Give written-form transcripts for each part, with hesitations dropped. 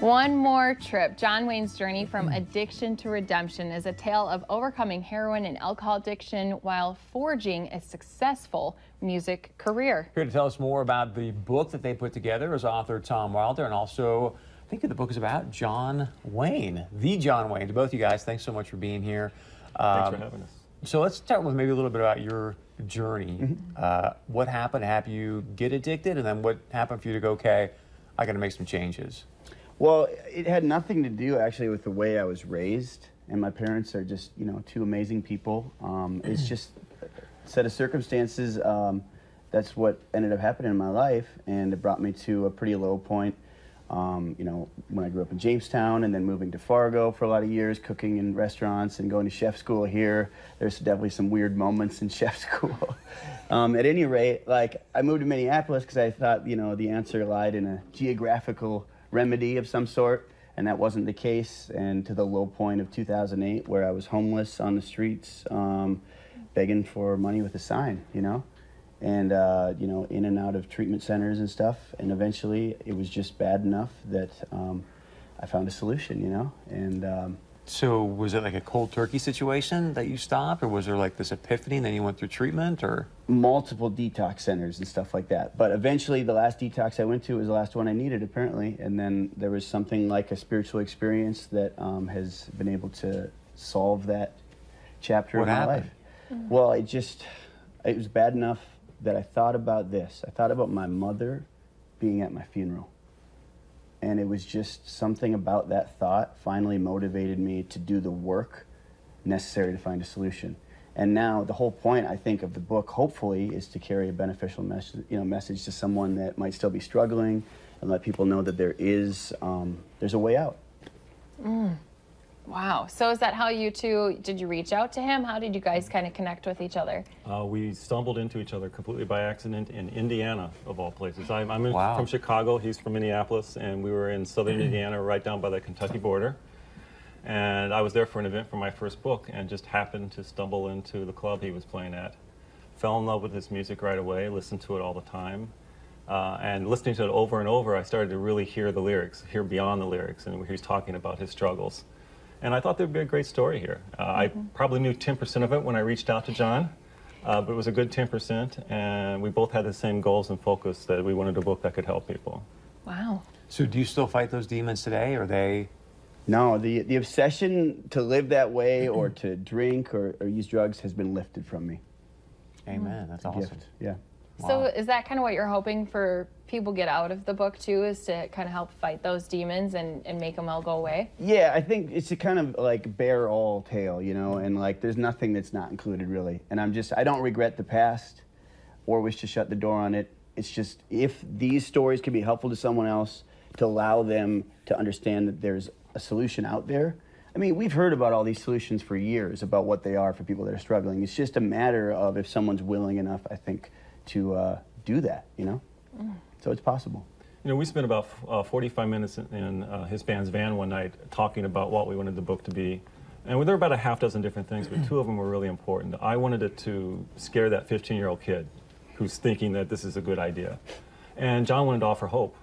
One more trip. John Wayne's journey from addiction to redemption is a tale of overcoming heroin and alcohol addiction while forging a successful music career. Here to tell us more about the book that they put together is author Tom Wilder, and also I think the book is about John Wayne, the John Wayne. To both you guys, thanks so much for being here. Thanks for having us. So let's start with maybe a little bit about your journey. What happened to have you get addicted, and then what happened for you to go, okay, I got to make some changes? Well, it had nothing to do actually with the way I was raised, and my parents are just, you know, two amazing people. It's just a set of circumstances. That's what ended up happening in my life, and it brought me to a pretty low point. You know, when I grew up in Jamestown and then moving to Fargo for a lot of years, cooking in restaurants and going to chef school here. There's definitely some weird moments in chef school. At any rate, like, I moved to Minneapolis because I thought, you know, the answer lied in a geographical remedy of some sort, and that wasn't the case. And to the low point of 2008, where I was homeless on the streets, begging for money with a sign, you know, and you know, in and out of treatment centers and stuff. And eventually, it was just bad enough that I found a solution, you know. And so was it like a cold turkey situation that you stopped, or was there like this epiphany and then you went through treatment, or? Multiple detox centers and stuff like that. But eventually the last detox I went to was the last one I needed, apparently. And then there was something like a spiritual experience that has been able to solve that chapter of my life. Well, it was bad enough that I thought about this. I thought about my mother being at my funeral. And it was just something about that thought finally motivated me to do the work necessary to find a solution. And now the whole point, I think, of the book, hopefully, is to carry a beneficial message to someone that might still be struggling, and let people know that there's a way out. Wow. So is that how you two, did you reach out to him? How did you guys kind of connect with each other? We stumbled into each other completely by accident in Indiana, of all places. I'm Wow. from Chicago, he's from Minneapolis, and we were in southern Indiana, right down by the Kentucky border. And I was there for an event for my first book, and just happened to stumble into the club he was playing at. Fell in love with his music right away, listened to it all the time. And listening to it over and over, I started to really hear the lyrics, hear beyond the lyrics, and he was talking about his struggles. And I thought there'd be a great story here. I probably knew 10% of it when I reached out to John, but it was a good 10%, and we both had the same goals and focus, that we wanted a book that could help people. Wow. So do you still fight those demons today, or are they? No, the obsession to live that way or to drink or use drugs has been lifted from me. Amen. That's awesome. Gift. Yeah. So Wow. is that kind of what you're hoping for people get out of the book too, is to kind of help fight those demons and make them all go away? Yeah, I think it's a kind of like bear all tale, you know, and like there's nothing that's not included really. And I don't regret the past or wish to shut the door on it. It's just, if these stories can be helpful to someone else, to allow them to understand that there's a solution out there. I mean, we've heard about all these solutions for years, about what they are for people that are struggling. It's just a matter of if someone's willing enough, I think, to do that, you know? So it's possible. You know, we spent about 45 minutes in his band's van one night talking about what we wanted the book to be. And there were about a half dozen different things, but two of them were really important. I wanted it to scare that 15-year-old kid who's thinking that this is a good idea. And John wanted to offer hope.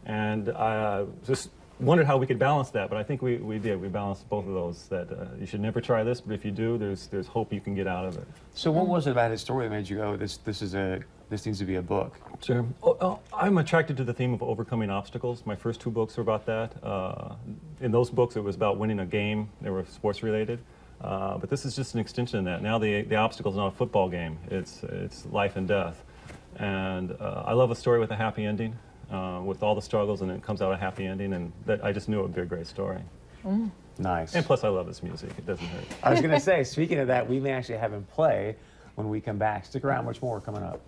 And I just wondered how we could balance that, but I think we did. We balanced both of those, that you should never try this, but if you do, there's hope you can get out of it. So what was it about his story that made you go, this needs to be a book? Sure. I'm attracted to the theme of overcoming obstacles. My first two books were about that. In those books, it was about winning a game. They were sports related. But this is just an extension of that. Now the obstacle is not a football game. It's life and death. And I love a story with a happy ending. With all the struggles, and it comes out a happy ending, and that I just knew it would be a great story. Nice. And plus, I love his music. It doesn't hurt. I was going to say, speaking of that, we may actually have him play when we come back. Stick around, much more coming up.